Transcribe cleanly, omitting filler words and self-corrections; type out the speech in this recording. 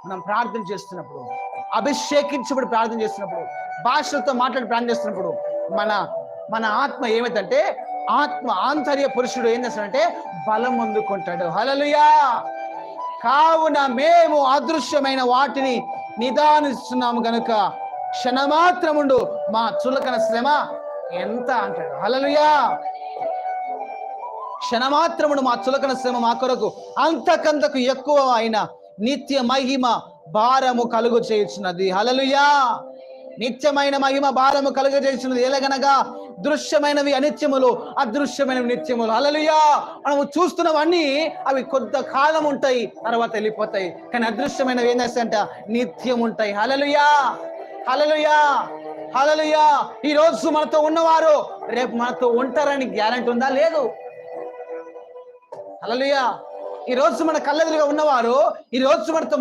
మనం ప్రార్థన చేస్తున్నప్పుడు, అభిషేకించబడి ప్రార్థన చేస్తున్నప్పుడు, భాషలతో మాట్లాడి ప్రార్థన చేస్తున్నప్పుడు మన మన ఆత్మ ఏమైందంటే, ఆత్మ ఆంతర్య పురుషుడు ఏం చేస్తాడంటే బలం పొందుకుంటాడు. హల్లెలూయా. కావున మేము అదృశ్యమైన వాటిని నిదానిస్తున్నాము గనుక క్షణమాత్రముండు మా చులకన శ్రమ ఎంత అంటాడు. హల్లెలూయా. క్షణమాత్రమును మా చులకన శ్రమ మా కొరకు అంతకంతకు ఎక్కువ అయిన నిత్య మహిమ భారము కలుగు చేయుచున్నది. హల్లెలూయా. నిత్యమైన మహిమ భారము కలుగు చేయుచున్నది. ఎలాగనగా దృశ్యమైనవి అనిత్యములు, అదృశ్యమైనవి నిత్యములు. హల్లెలూయా. మనము చూస్తున్నవన్నీ అవి కొంత కాలం ఉంటాయి, తర్వాత వెళ్ళిపోతాయి. కానీ అదృశ్యమైనవి ఏం చేస్తాయంట, నిత్యం ఉంటాయి. హల్లెలూయా. హల్లెలూయా. హల్లెలూయా. ఈ రోజు మనతో ఉన్నవారు రేపు మనతో ఉంటారని గ్యారెంటీ ఉందా? లేదు. హల్లెలూయా. ఈ రోజు మన కళ్ళెదురుగా ఉన్నవారు ఈ రోజు మనతో